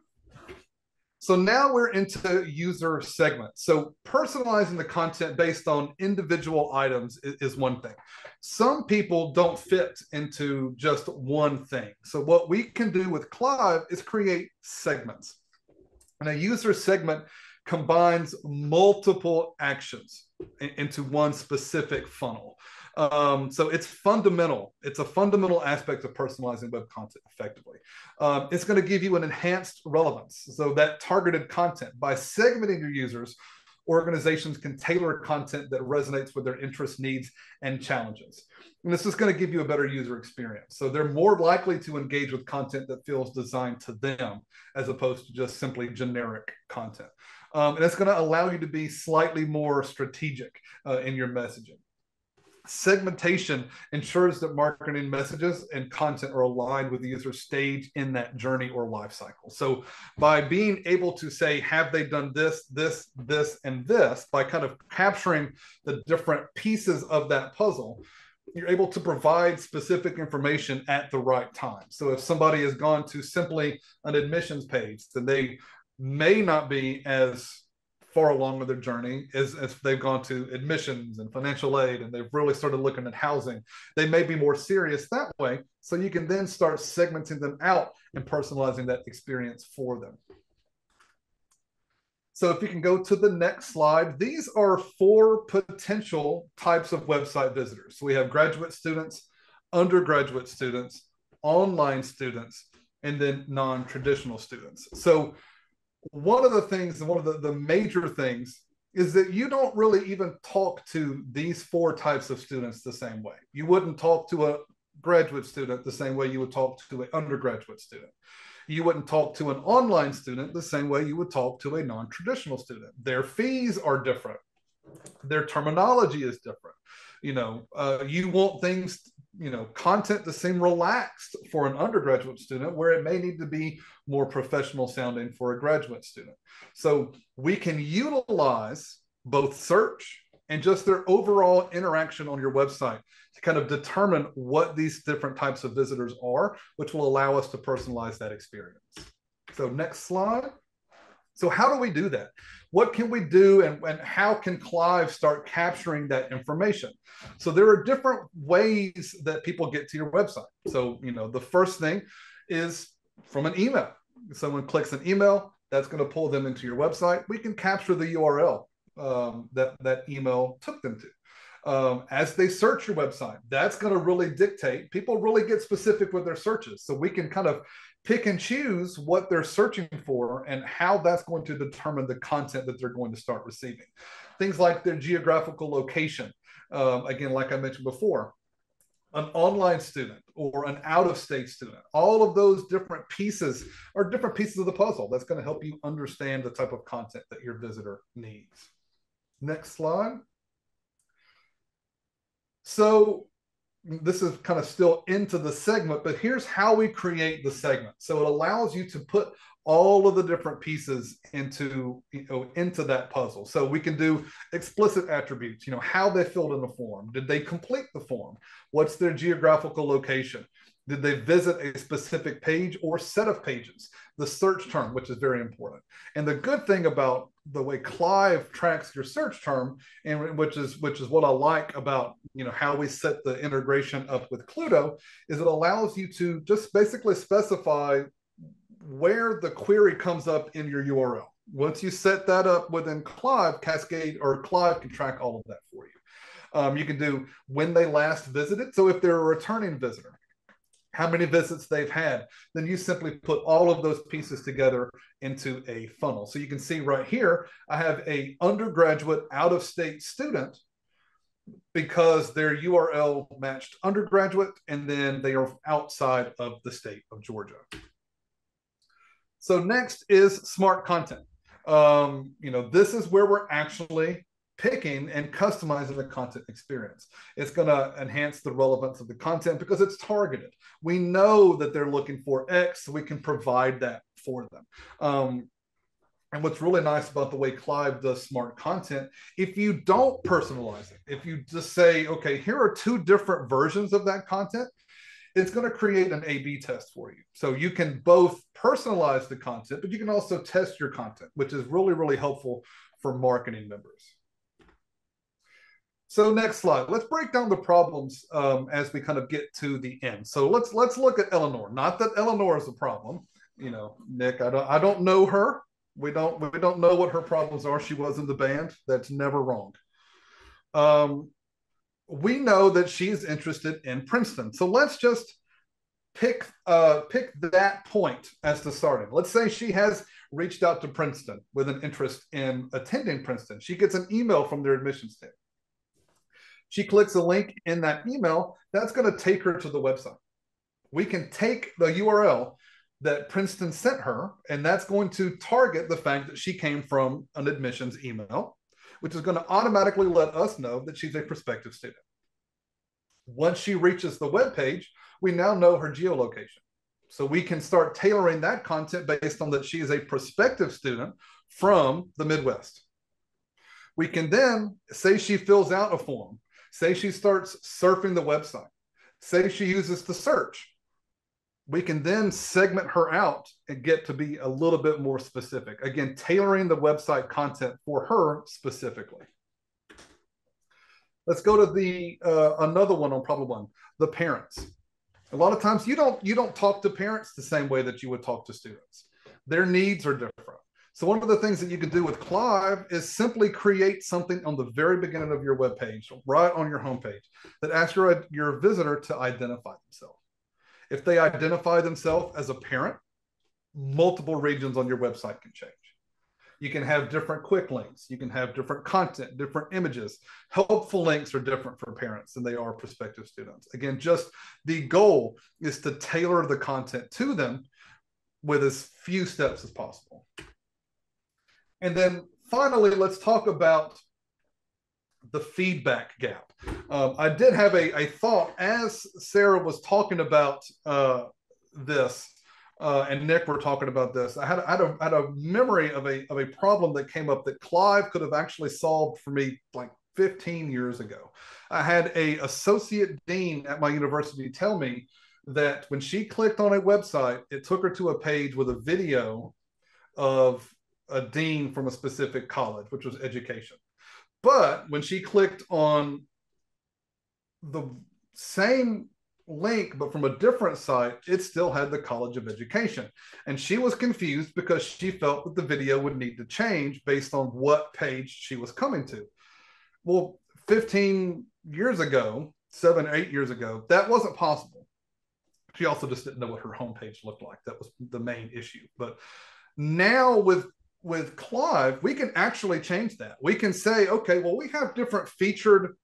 So now we're into user segments. So personalizing the content based on individual items is one thing. Some people don't fit into just one thing. So what we can do with Clive is create segments. And a user segment combines multiple actions into one specific funnel. So it's fundamental. It's a fundamental aspect of personalizing web content effectively. It's going to give you an enhanced relevance. So that targeted content, by segmenting your users, organizations can tailor content that resonates with their interests, needs, and challenges. And this is going to give you a better user experience. So they're more likely to engage with content that feels designed to them, as opposed to just simply generic content. And it's going to allow you to be slightly more strategic in your messaging. Segmentation ensures that marketing messages and content are aligned with the user's stage in that journey or life cycle. So by being able to say, have they done this, this, this, and this, by kind of capturing the different pieces of that puzzle, you're able to provide specific information at the right time. So if somebody has gone to simply an admissions page, then they may not be as far along with their journey as if they've gone to admissions and financial aid and they've really started looking at housing. They may be more serious that way. So you can then start segmenting them out and personalizing that experience for them. So if you can go to the next slide, these are 4 potential types of website visitors. So we have graduate students, undergraduate students, online students, and then non-traditional students. So one of the things, and one of the major things, is that you don't really even talk to these 4 types of students the same way. You wouldn't talk to a graduate student the same way you would talk to an undergraduate student. You wouldn't talk to an online student the same way you would talk to a non-traditional student. Their fees are different. Their terminology is different. You want things, content to seem relaxed for an undergraduate student where it may need to be more professional sounding for a graduate student. So we can utilize both search and just their overall interaction on your website to kind of determine what these different types of visitors are, which will allow us to personalize that experience. So next slide. So how do we do that? What can we do, and how can Clive start capturing that information? So there are different ways that people get to your website. So, the first thing is from an email. If someone clicks an email, that's going to pull them into your website. We can capture the URL that email took them to. As they search your website, that's going to really dictate. People really get specific with their searches. So we can kind of pick and choose what they're searching for and how that's going to determine the content that they're going to start receiving. Things like their geographical location. Again, like I mentioned before, an online student or an out-of-state student. All of those different pieces are different pieces of the puzzle that's going to help you understand the type of content that your visitor needs. Next slide. So this is kind of still into the segment, but here's how we create the segment. So it allows you to put all of the different pieces into that puzzle. So we can do explicit attributes, how they filled in the form. Did they complete the form? What's their geographical location? Did they visit a specific page or set of pages? The search term, which is very important. And the good thing about the way Clive tracks your search term, and which is what I like about how we set the integration up with Cluedo, is it allows you to just basically specify where the query comes up in your URL. Once you set that up within Clive, Cascade or Clive can track all of that for you. You can do when they last visited. So if they're a returning visitor, how many visits they've had, then you simply put all of those pieces together into a funnel. So you can see right here, I have a undergraduate out-of-state student because their URL matched undergraduate, and then they are outside of the state of Georgia. So next is smart content. This is where we're actually picking and customizing the content experience. It's going to enhance the relevance of the content because it's targeted. We know that they're looking for X, so we can provide that for them. And what's really nice about the way Clive does smart content, if you don't personalize it, if you just say, okay, here are 2 different versions of that content, it's going to create an A/B test for you. So you can both personalize the content, but you can also test your content, which is really, really helpful for marketing members. So next slide. Let's break down the problems as we kind of get to the end. So let's look at Eleanor. Not that Eleanor is a problem. Nick, I don't know her. We don't know what her problems are. She was in the band. That's never wrong. We know that she's interested in Princeton. So let's just pick that point as the starting. Let's say she has reached out to Princeton with an interest in attending Princeton. She gets an email from their admissions team. She clicks a link in that email. That's going to take her to the website. We can take the URL that Princeton sent her, and that's going to target the fact that she came from an admissions email, which is going to automatically let us know that she's a prospective student. Once she reaches the web page, we now know her geolocation. So we can start tailoring that content based on that she is a prospective student from the Midwest. We can then say she fills out a form. Say she starts surfing the website. Say she uses the search. We can then segment her out and get to be a little bit more specific. Again, tailoring the website content for her specifically. Let's go to the another one on problem one, the parents. A lot of times you don't talk to parents the same way that you would talk to students. Their needs are different. So one of the things that you can do with Clive is simply create something on the very beginning of your web page, right on your homepage, that asks your visitor to identify themselves. If they identify themselves as a parent, multiple regions on your website can change. You can have different quick links. You can have different content, different images. Helpful links are different for parents than they are prospective students. Again, just the goal is to tailor the content to them with as few steps as possible. And then finally, let's talk about the feedback gap. I did have a thought as Sarah was talking about this, and Nick were talking about this. I had a memory of a problem that came up that Clive could have actually solved for me like 15 years ago. I had a associate dean at my university tell me that when she clicked on a website, it took her to a page with a video of a dean from a specific college, which was education. But when she clicked on the same link, but from a different site, it still had the College of Education. And she was confused because she felt that the video would need to change based on what page she was coming to. Well, 15 years ago, 7 or 8 years ago, that wasn't possible. She also just didn't know what her homepage looked like. That was the main issue. But now with Clive, we can actually change that. We can say, okay, well, we have different featured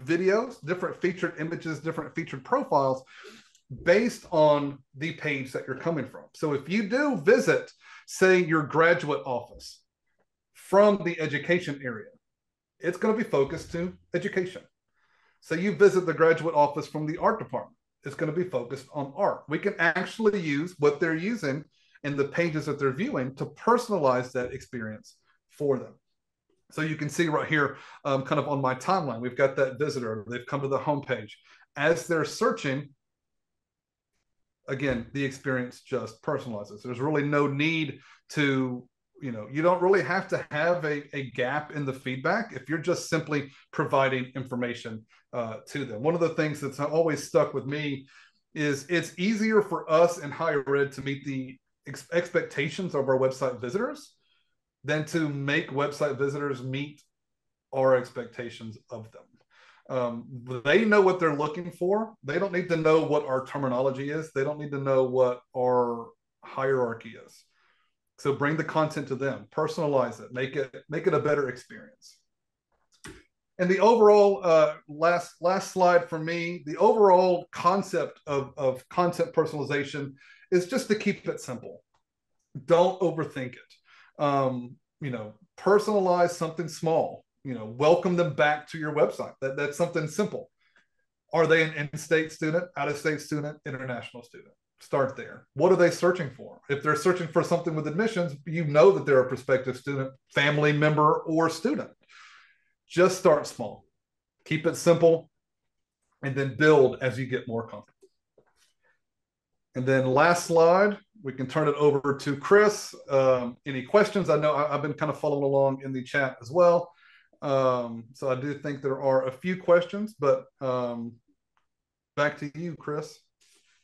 videos, different featured images, different featured profiles based on the page that you're coming from. So if you do visit, say, your graduate office from the education area, it's going to be focused to education. So you visit the graduate office from the art department, it's going to be focused on art. We can actually use what they're using in the pages that they're viewing to personalize that experience for them. So you can see right here, kind of on my timeline, we've got that visitor. They've come to the homepage. As they're searching, again, the experience just personalizes. There's really no need to, you don't really have to have a gap in the feedback if you're just simply providing information to them. One of the things that's always stuck with me is it's easier for us in higher ed to meet the expectations of our website visitors than to make website visitors meet our expectations of them. They know what they're looking for. They don't need to know what our terminology is. They don't need to know what our hierarchy is. So bring the content to them, personalize it, make it a better experience. And the overall last slide for me, the overall concept of content personalization is just to keep it simple. Don't overthink it. Personalize something small. Welcome them back to your website. That's something simple. Are they an in-state student, out-of-state student, international student? Start there. What are they searching for? If they're searching for something with admissions, you know that they're a prospective student, family member, or student. Just start small. Keep it simple, and then build as you get more comfortable. And then last slide, we can turn it over to Chris. Any questions? I know I've been kind of following along in the chat as well. So I do think there are a few questions, but back to you, Chris.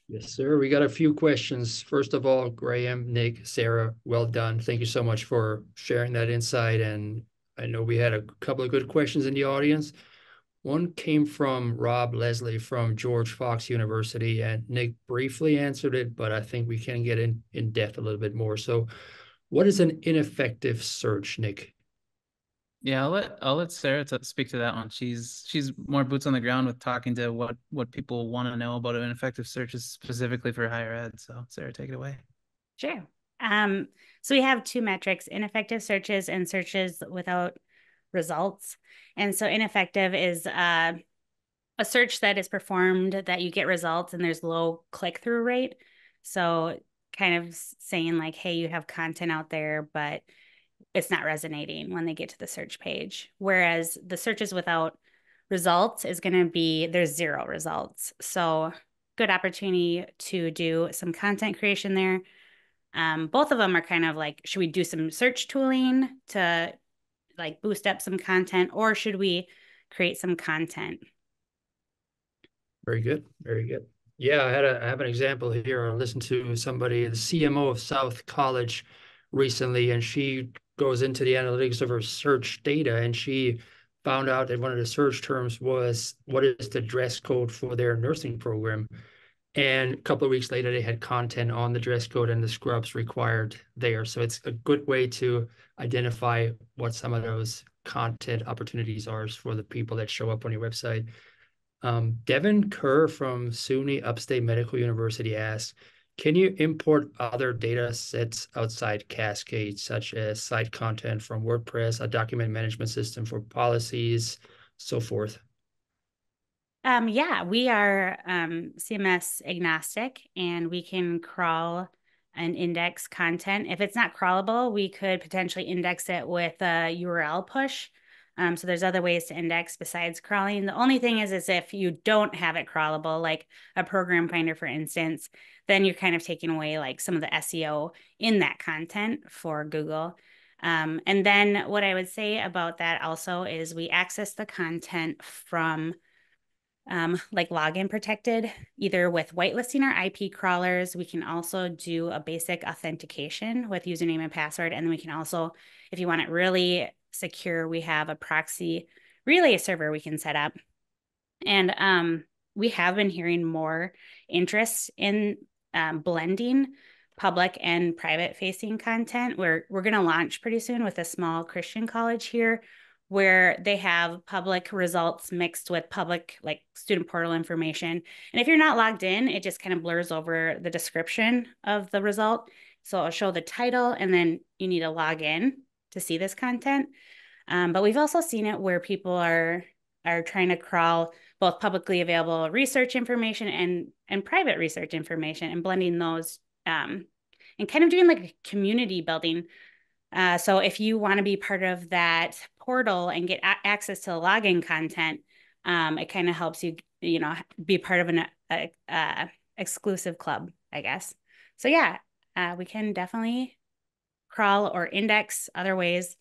Yes, sir. We got a few questions. First of all, Graham, Nick, Sarah, well done. Thank you so much for sharing that insight. And I know we had a couple of good questions in the audience. One came from Rob Leslie from George Fox University, and Nick briefly answered it, but I think we can get in depth a little bit more. So what is an ineffective search, Nick? Yeah, I'll let Sarah speak to that one. She's more boots on the ground with talking to what people want to know about an effective searches specifically for higher ed. So Sarah, take it away. Sure. So we have two metrics: ineffective searches and searches without results. And so ineffective is a search that is performed that you get results and there's low click-through rate. So kind of saying like, hey, you have content out there, but it's not resonating when they get to the search page. Whereas the searches without results is going to be there's 0 results. So good opportunity to do some content creation there. Both of them are kind of like, should we do some search tooling to like boost up some content, or should we create some content? Very good. Very good. Yeah, I have an example here. I listened to somebody, the CMO of South College recently, and she goes into the analytics of her search data, and she found out that one of the search terms was, what is the dress code for their nursing program? And a couple of weeks later, they had content on the dress code and the scrubs required there. So it's a good way to identify what some of those content opportunities are for the people that show up on your website. Devin Kerr from SUNY Upstate Medical University asks, can you import other data sets outside Cascade, such as site content from WordPress, a document management system for policies, so forth? Yeah, we are CMS agnostic, and we can crawl and index content. If it's not crawlable, we could potentially index it with a URL push. So there's other ways to index besides crawling. The only thing is if you don't have it crawlable, like a program finder, for instance, then you're kind of taking away like some of the SEO in that content for Google. And then what I would say about that also is we access the content from like login protected, either with whitelisting or IP crawlers. We can also do a basic authentication with username and password. And then we can also, if you want it really secure, we have a proxy relay server we can set up. And we have been hearing more interest in blending public and private facing content. We're going to launch pretty soon with a small Christian college here, where they have public results mixed with public like student portal information. And if you're not logged in, it just kind of blurs over the description of the result. So it'll show the title, and then you need to log in to see this content. But we've also seen it where people are trying to crawl both publicly available research information and private research information, and blending those and kind of doing like a community building. So if you want to be part of that portal and get access to the login content, it kind of helps you, be part of an exclusive club, I guess. So yeah, we can definitely crawl or index other ways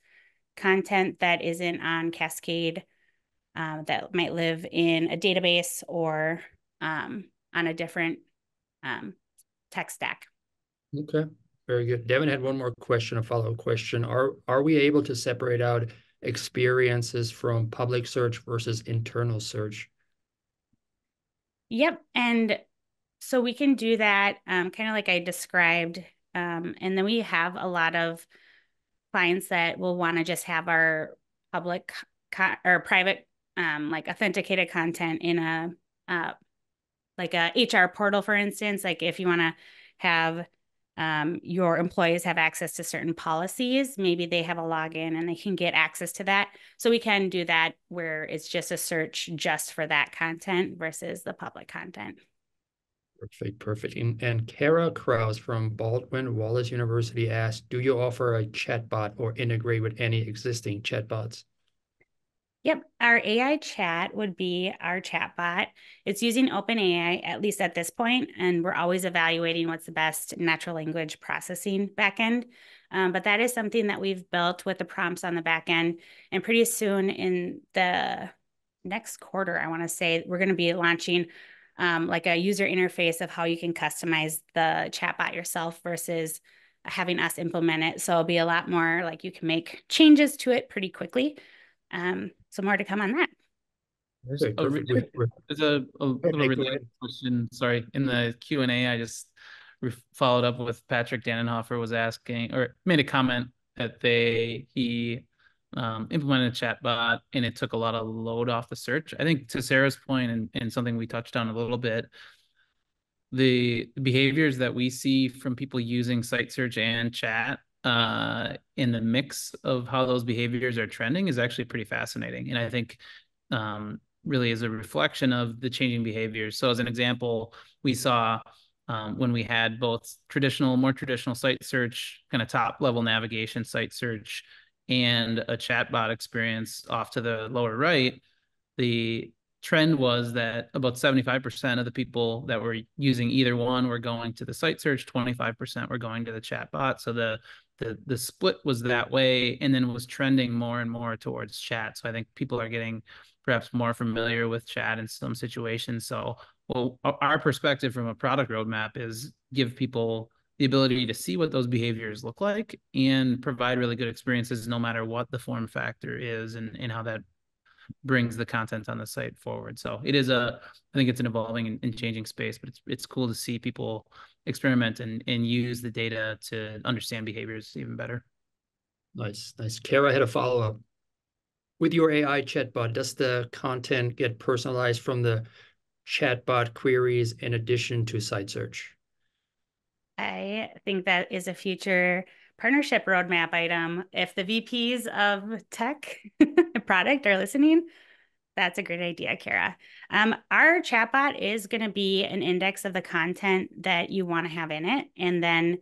content that isn't on Cascade, that might live in a database or on a different tech stack. Okay, very good. Devin had one more question, a follow-up question. Are we able to separate out experiences from public search versus internal search? Yep. And so we can do that kind of like I described. And then we have a lot of clients that will want to just have our public or private like authenticated content in a like a HR portal, for instance. Like if you want to have your employees have access to certain policies, maybe they have a login and they can get access to that. So we can do that where it's just a search just for that content versus the public content. Perfect, perfect. And Kara Kraus from Baldwin Wallace University asked, do you offer a chatbot or integrate with any existing chatbots? Yep, our AI chat would be our chatbot. It's using OpenAI, at least at this point, and we're always evaluating what's the best natural language processing backend. But that is something that we've built with the prompts on the back end. And pretty soon in the next quarter, I want to say, we're going to be launching like a user interface of how you can customize the chatbot yourself versus having us implement it. So it'll be a lot more like you can make changes to it pretty quickly. So more to come on that. Okay, perfect. There's a little related question. Sorry, in the Q&A, I just followed up with Patrick Dannenhofer was asking or made a comment that he implemented a chatbot and it took a lot of load off the search. I think to Sarah's point and something we touched on a little bit, the behaviors that we see from people using site search and chat in the mix of how those behaviors are trending is actually pretty fascinating. And I think really is a reflection of the changing behaviors. So as an example, we saw when we had both more traditional site search, kind of top level navigation site search, and a chatbot experience off to the lower right, the trend was that about 75% of the people that were using either one were going to the site search, 25% were going to the chat bot. So the split was that way, and then was trending more and more towards chat. So I think people are getting perhaps more familiar with chat in some situations. So, well, our perspective from a product roadmap is give people the ability to see what those behaviors look like and provide really good experiences no matter what the form factor is, and how that brings the content on the site forward. So it is I think it's an evolving and changing space, but it's cool to see people experiment and use the data to understand behaviors even better. Nice, nice. Kara had a follow-up. With your AI chatbot, does the content get personalized from the chatbot queries in addition to site search? I think that is a future partnership roadmap item. If the VPs of tech product are listening, that's a great idea, Kara. Our chatbot is going to be an index of the content that you want to have in it. And then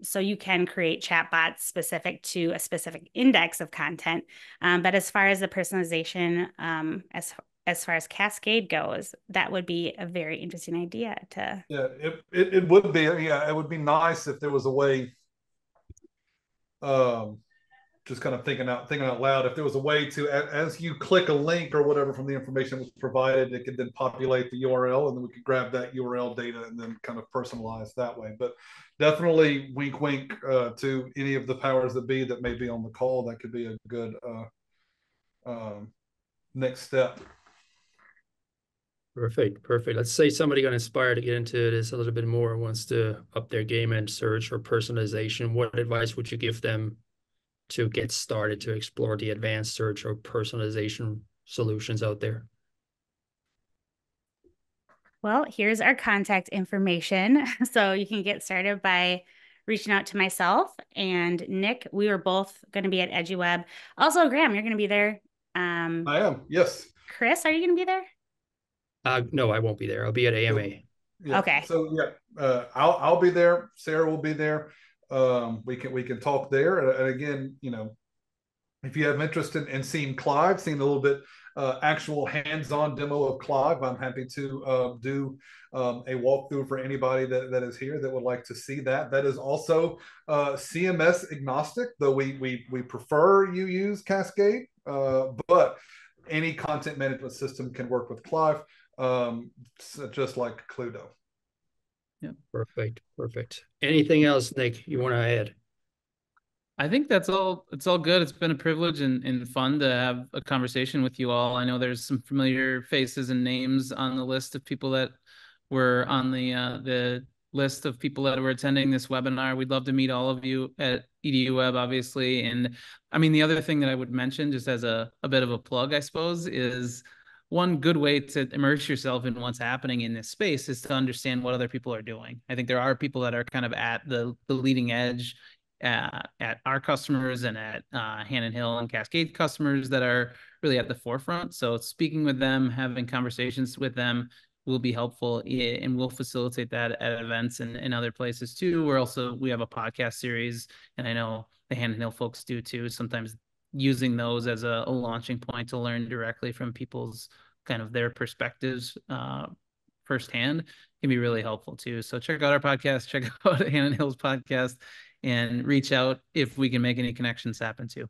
so you can create chatbots specific to a specific index of content. But as far as the personalization, as far as Cascade goes, that would be a very interesting idea to. Yeah, it would be. Yeah, it would be nice if there was a way. Just kind of thinking out loud. If there was a way to, as you click a link or whatever from the information that was provided, it could then populate the URL, and then we could grab that URL data and then kind of personalize that way. But definitely, wink, wink to any of the powers that be that may be on the call. That could be a good next step. Perfect, perfect. Let's say somebody got inspired to get into this a little bit more and wants to up their game in search or personalization. What advice would you give them to get started to explore the advanced search or personalization solutions out there? Well, here's our contact information. So you can get started by reaching out to myself and Nick. We were both going to be at EduWeb. Also, Graham, you're going to be there. I am, yes. Chris, are you going to be there? No, I won't be there. I'll be at AMA. Yeah. Okay. So yeah, I'll be there. Sarah will be there. We can talk there. And again, if you have interest in seeing Clive, seeing a little bit actual hands-on demo of Clive, I'm happy to do a walkthrough for anybody that is here that would like to see that. That is also CMS agnostic, though we prefer you use Cascade, but any content management system can work with Clive, just like Cluedo. Yeah. Perfect, perfect. Anything else, Nick, you want to add? I think that's all. It's all good. It's been a privilege and fun to have a conversation with you all. I know there's some familiar faces and names on the list of people that were on the list of people that were attending this webinar. We'd love to meet all of you at EduWeb, obviously. And I mean, the other thing that I would mention, just as a bit of a plug, I suppose, is one good way to immerse yourself in what's happening in this space is to understand what other people are doing. I think there are people that are kind of at the leading edge at our customers and at Hannon Hill and Cascade customers that are really at the forefront. So speaking with them, having conversations with them will be helpful, and we'll facilitate that at events and other places too. We have a podcast series, and I know the Hannon Hill folks do too, sometimes using those as a launching point to learn directly from people's kind of their perspectives firsthand can be really helpful too. So check out our podcast, check out Hannon Hill's podcast, and reach out if we can make any connections happen too.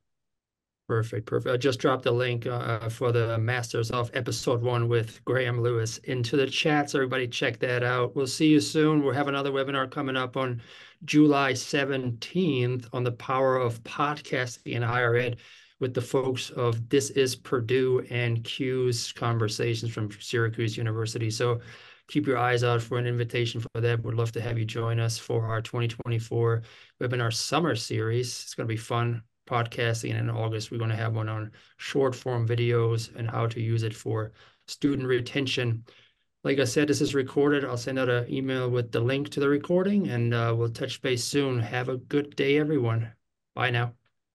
Perfect, perfect. I just dropped the link for the Masters of Episode 1 with Graham Lewis into the chat, so everybody check that out. We'll see you soon. We'll have another webinar coming up on July 17th on the power of podcasting in higher ed with the folks of This Is Purdue and Q's Conversations from Syracuse University. So keep your eyes out for an invitation for that. We'd love to have you join us for our 2024 webinar summer series. It's going to be fun podcasting. And in August, we're going to have one on short form videos and how to use it for student retention. Like I said, this is recorded. I'll send out an email with the link to the recording, and we'll touch base soon. Have a good day, everyone. Bye now.